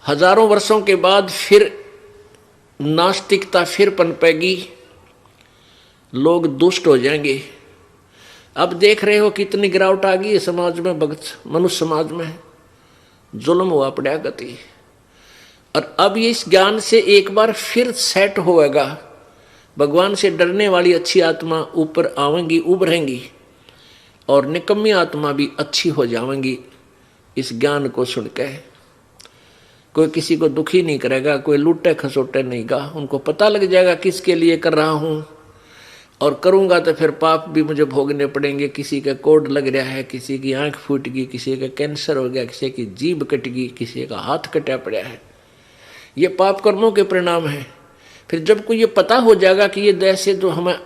हजारों वर्षों के बाद फिर नास्तिकता फिर पनपेगी, लोग दुष्ट हो जाएंगे। अब देख रहे हो कितनी गिरावट आ गई है समाज में, भगत मनुष्य समाज में जुल्म हुआ पड़ा गति। और अब ये इस ज्ञान से एक बार फिर सेट होएगा, भगवान से डरने वाली अच्छी आत्मा ऊपर आवेंगी, उभरेंगी, और निकम्मी आत्मा भी अच्छी हो जाएंगी इस ज्ञान को सुन के। कोई किसी को दुखी नहीं करेगा, कोई लूटे खसोटे नहीं गा, उनको पता लग जाएगा किसके लिए कर रहा हूं, और करूंगा तो फिर पाप भी मुझे भोगने पड़ेंगे। किसी का कोड लग रहा है, किसी की आंख फूट गई, किसी का कैंसर हो गया, किसी की जीभ कट गई, किसी का हाथ कटा पड़ा है, ये पाप कर्मों के परिणाम है। फिर जब को ये पता हो जाएगा कि ये ऐसे जो हमें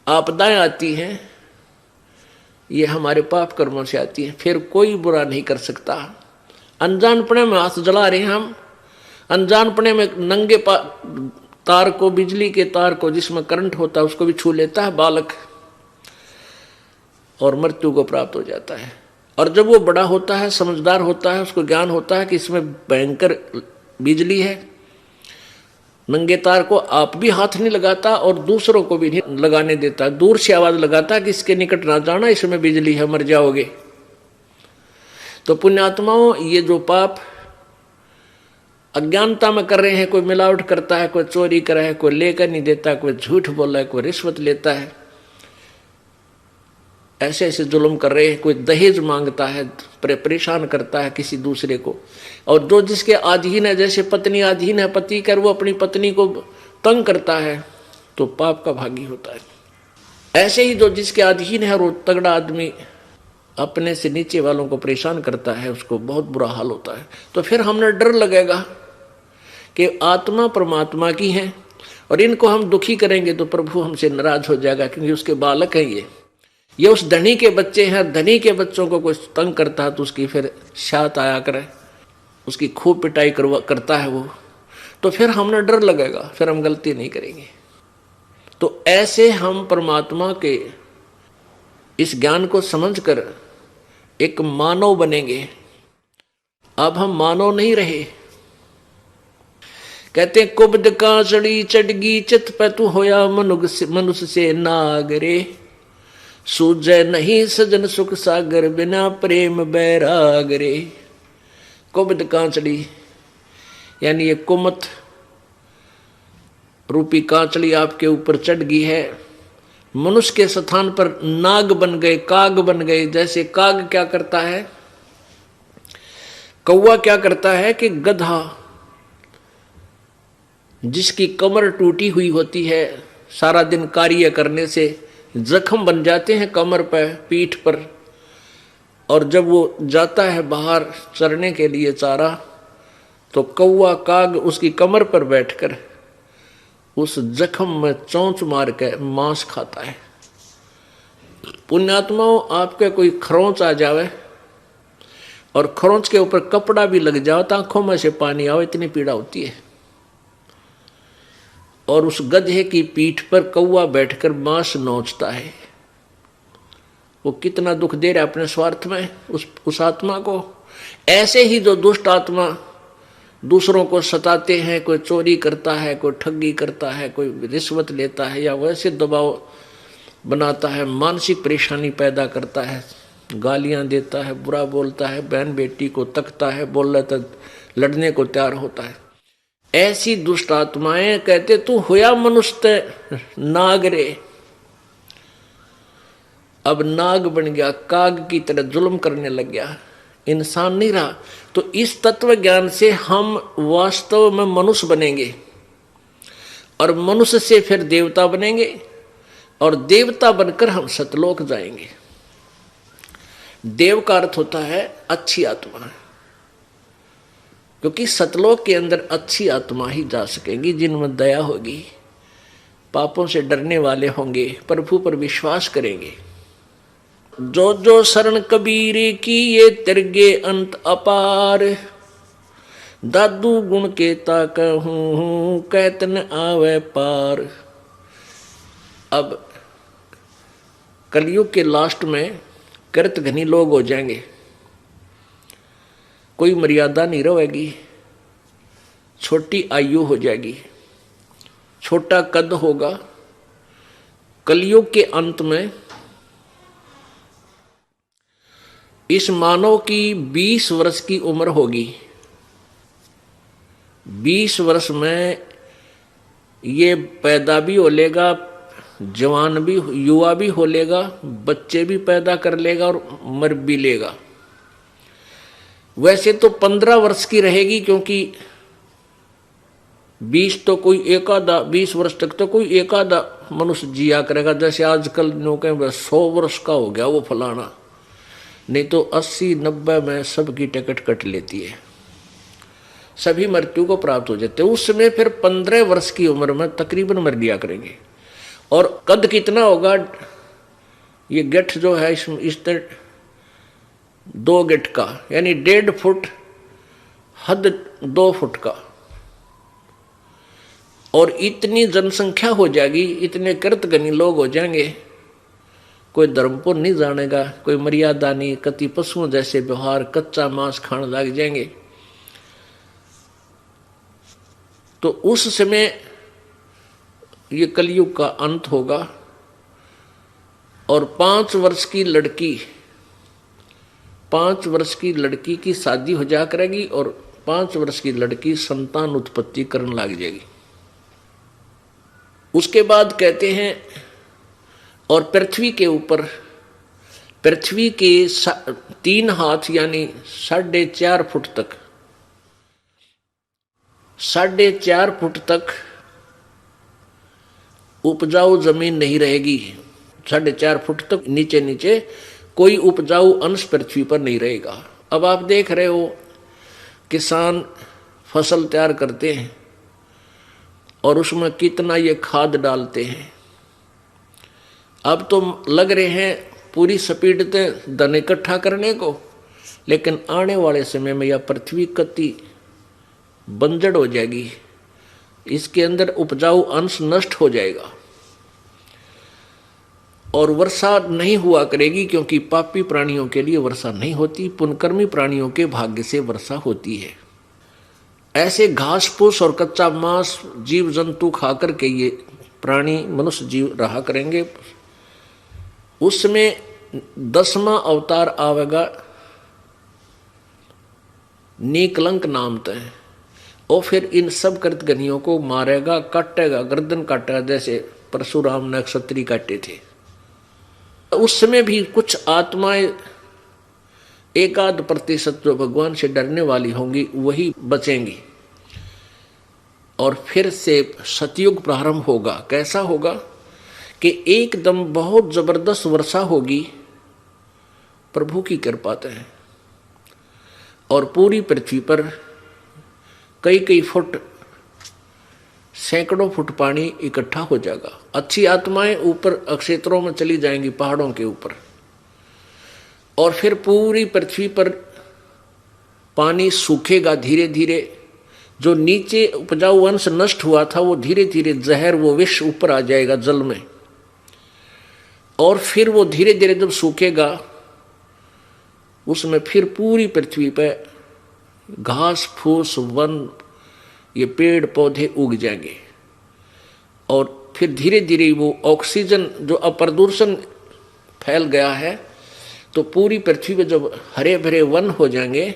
आपदाएं आती हैं ये हमारे पाप कर्मों से आती है, फिर कोई बुरा नहीं कर सकता। अनजानपने में हाथ जला रहे हैं हम, अनजानपने में नंगे तार को, बिजली के तार को जिसमें करंट होता है उसको भी छू लेता है बालक, और मृत्यु को प्राप्त हो जाता है। और जब वो बड़ा होता है, समझदार होता है, उसको ज्ञान होता है कि इसमें भयंकर बिजली है, नंगे तार को आप भी हाथ नहीं लगाता और दूसरों को भी नहीं लगाने देता, दूर से आवाज लगाता कि इसके निकट ना जाना, इसमें बिजली है, मर जाओगे। तो पुण्यात्माओं, ये जो पाप अज्ञानता में कर रहे हैं, कोई मिलावट करता है, कोई चोरी कर रहा है, कोई लेकर नहीं देता, कोई झूठ बोल रहा है, कोई रिश्वत लेता है, ऐसे ऐसे जुल्म कर रहे हैं, कोई दहेज मांगता है, परेशान करता है किसी दूसरे को, और जो जिसके अधीन है, जैसे पत्नी अधीन है पति कर, वो अपनी पत्नी को तंग करता है तो पाप का भागी होता है। ऐसे ही जो जिसके अधीन है, वो तगड़ा आदमी अपने से नीचे वालों को परेशान करता है, उसको बहुत बुरा हाल होता है। तो फिर हमने डर लगेगा कि आत्मा परमात्मा की है, और इनको हम दुखी करेंगे तो प्रभु हमसे नाराज हो जाएगा, क्योंकि उसके बालक हैं ये उस धनी के बच्चे हैं। धनी के बच्चों को कोई तंग करता है तो उसकी फिर शात आया करे, उसकी खूब पिटाई करता है वो, तो फिर हमने डर लगेगा, फिर हम गलती नहीं करेंगे। तो ऐसे हम परमात्मा के इस ज्ञान को समझकर एक मानव बनेंगे। अब हम मानव नहीं रहे। कहते कुब्द कांचड़ी चढ़गी चित पे तू होया मनुष्य से नागरे, सूझे नहीं सजन सुख सागर बिना प्रेम बैराग रे। कुब्द कांचड़ी यानी ये कुमत रूपी कांचड़ी आपके ऊपर चढ़ गई है, मनुष्य के स्थान पर नाग बन गए, काग बन गए। जैसे काग क्या करता है, कौवा क्या करता है कि गधा जिसकी कमर टूटी हुई होती है, सारा दिन कार्य करने से जख्म बन जाते हैं कमर पर, पीठ पर, और जब वो जाता है बाहर चरने के लिए चारा, तो कौवा काग उसकी कमर पर बैठकर उस जख्म में चोंच मार के मांस खाता है। पुण्यात्माओं, आपके कोई खरोंच आ जावे और खरोंच के ऊपर कपड़ा भी लग जाओ तो आंखों में से पानी आओ, इतनी पीड़ा होती है। और उस गधे की पीठ पर कौवा बैठकर मांस नोचता है, वो कितना दुख दे रहा है अपने स्वार्थ में उस आत्मा को। ऐसे ही जो दुष्ट आत्मा दूसरों को सताते हैं, कोई चोरी करता है, कोई ठगी करता है, कोई रिश्वत लेता है, या वैसे दबाव बनाता है, मानसिक परेशानी पैदा करता है, गालियां देता है, बुरा बोलता है, बहन बेटी को तकता है, बोल रहा लड़ने को तैयार होता है, ऐसी दुष्ट आत्माएं कहते तू होया मनुष्य नाग रे। अब नाग बन गया, काग की तरह जुल्म करने लग गया, इंसान नहीं रहा। तो इस तत्व ज्ञान से हम वास्तव में मनुष्य बनेंगे, और मनुष्य से फिर देवता बनेंगे, और देवता बनकर हम सतलोक जाएंगे। देव का अर्थ होता है अच्छी आत्मा, क्योंकि सतलोक के अंदर अच्छी आत्मा ही जा सकेंगी, जिनमें दया होगी, पापों से डरने वाले होंगे, प्रभु पर विश्वास करेंगे। जो जो शरण कबीर की ये तिरगे अंत अपार, दादू गुण के ताक हूँ कहत न आवे पार। अब कलयुग के लास्ट में कृत घनी लोग हो जाएंगे, कोई मर्यादा नहीं रहेगी, छोटी आयु हो जाएगी, छोटा कद होगा। कलयुग के अंत में इस मानव की 20 वर्ष की उम्र होगी। 20 वर्ष में ये पैदा भी हो लेगा, जवान भी, युवा भी हो लेगा, बच्चे भी पैदा कर लेगा और मर भी लेगा। वैसे तो 15 वर्ष की रहेगी, क्योंकि 20 तो कोई एक आधा, 20 वर्ष तक तो कोई एक आधा मनुष्य जिया करेगा। जैसे आजकल लोग 100 वर्ष का हो गया वो फलाना, नहीं तो 80-90 में सबकी टिकट कट लेती है, सभी मृत्यु को प्राप्त हो जाते हैं। उस समय फिर 15 वर्ष की उम्र में तकरीबन मर लिया करेंगे। और कद कितना होगा, ये गिट्ठ जो है इस तरह 2 गिट्ठ का, यानी 1.5 फुट, हद 2 फुट का। और इतनी जनसंख्या हो जाएगी, इतने कृतघ्नी लोग हो जाएंगे, कोई धर्म को नहीं जानेगा, कोई मर्यादा नहीं, कति पशुओं जैसे व्यवहार, कच्चा मांस खाने लग जाएंगे। तो उस समय ये कलयुग का अंत होगा। और 5 वर्ष की लड़की, 5 वर्ष की लड़की की शादी हो जा करेगी और 5 वर्ष की लड़की संतान उत्पत्ति करने लग जाएगी। उसके बाद कहते हैं, और पृथ्वी के ऊपर, पृथ्वी के 3 हाथ यानी 4.5 फुट तक, 4.5 फुट तक उपजाऊ जमीन नहीं रहेगी। 4.5 फुट तक नीचे नीचे कोई उपजाऊ अंश पृथ्वी पर नहीं रहेगा। अब आप देख रहे हो, किसान फसल तैयार करते हैं और उसमें कितना ये खाद डालते हैं। अब तो लग रहे हैं पूरी स्पीड से धन इकट्ठा करने को, लेकिन आने वाले समय में यह पृथ्वी कति बंजर हो जाएगी, इसके अंदर उपजाऊ अंश नष्ट हो जाएगा और वर्षा नहीं हुआ करेगी, क्योंकि पापी प्राणियों के लिए वर्षा नहीं होती, पुण्यकर्मी प्राणियों के भाग्य से वर्षा होती है। ऐसे घास फूस और कच्चा मांस जीव जंतु खाकर के ये प्राणी मनुष्य जीव रहा करेंगे। उसमें 10वां अवतार आवेगा नीकलंक नाम तय, और फिर इन सब कृतघ्नियों को मारेगा, काटेगा, गर्दन काटेगा, जैसे परशुराम ने क्षत्रिय काटे थे। उस समय भी कुछ आत्माएं 1-8% जो भगवान से डरने वाली होंगी वही बचेंगी। और फिर से सतयुग प्रारंभ होगा। कैसा होगा कि एकदम बहुत जबरदस्त वर्षा होगी प्रभु की कृपा से, और पूरी पृथ्वी पर कई फुट, सैकड़ों फुट पानी इकट्ठा हो जाएगा। अच्छी आत्माएं ऊपर क्षेत्रों में चली जाएंगी, पहाड़ों के ऊपर, और फिर पूरी पृथ्वी पर पानी सूखेगा धीरे धीरे। जो नीचे उपजाऊ अंश नष्ट हुआ था वो धीरे धीरे जहर, वो विष ऊपर आ जाएगा जल में, और फिर वो धीरे धीरे जब सूखेगा उसमें फिर पूरी पृथ्वी पर घास फूस, वन, ये पेड़ पौधे उग जाएंगे। और फिर धीरे धीरे वो ऑक्सीजन, जो अप्रदूषण फैल गया है, तो पूरी पृथ्वी पे जब हरे भरे वन हो जाएंगे,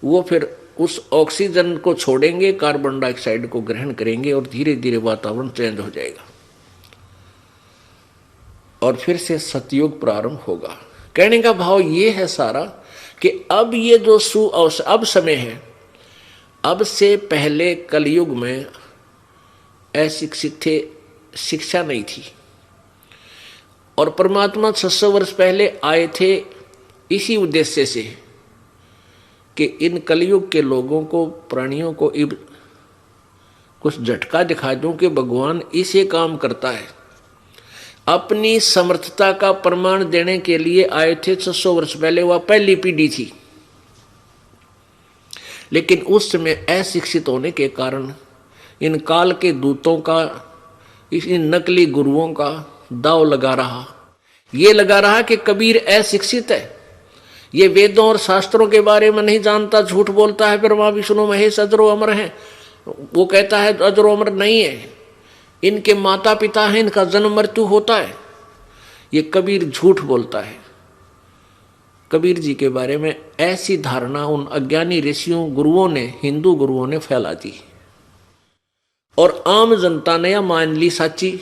वो फिर उस ऑक्सीजन को छोड़ेंगे, कार्बन डाइऑक्साइड को ग्रहण करेंगे, और धीरे धीरे वातावरण चेंज हो जाएगा, और फिर से सतयुग प्रारंभ होगा। कहने का भाव ये है सारा कि अब ये जो अब समय है, अब से पहले कलयुग में अशिक्षित थे, शिक्षा नहीं थी, और परमात्मा 600 वर्ष पहले आए थे इसी उद्देश्य से कि इन कलयुग के लोगों को, प्राणियों को कुछ झटका दिखा दूं कि भगवान इसे काम करता है। अपनी समर्थता का प्रमाण देने के लिए आए थे 600 वर्ष पहले। वह पहली पीढ़ी थी, लेकिन उस समय अशिक्षित होने के कारण इन काल के दूतों का, इन नकली गुरुओं का दाव लगा रहा। ये लगा रहा कि कबीर अशिक्षित है, ये वेदों और शास्त्रों के बारे में नहीं जानता, झूठ बोलता है, ब्रह्मा विष्णु महेश अजरो अमर हैं, वो कहता है अजर उम्र नहीं है, इनके माता पिता हैं, इनका जन्म मृत्यु होता है। ये कबीर झूठ बोलता है। कबीर जी के बारे में ऐसी धारणा उन अज्ञानी ऋषियों गुरुओं ने, हिंदू गुरुओं ने फैला दी और आम जनता ने यह मान ली सच्ची,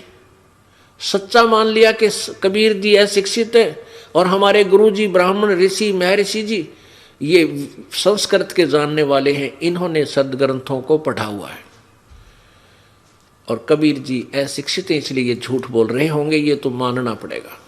सच्चा मान लिया कि कबीर जी अशिक्षित है और हमारे गुरु जी ब्राह्मण ऋषि महर्षि जी ये संस्कृत के जानने वाले हैं, इन्होंने सदग्रंथों को पढ़ा हुआ है। और कबीर जी अशिक्षित हैं इसलिए ये झूठ बोल रहे होंगे, ये तो मानना पड़ेगा।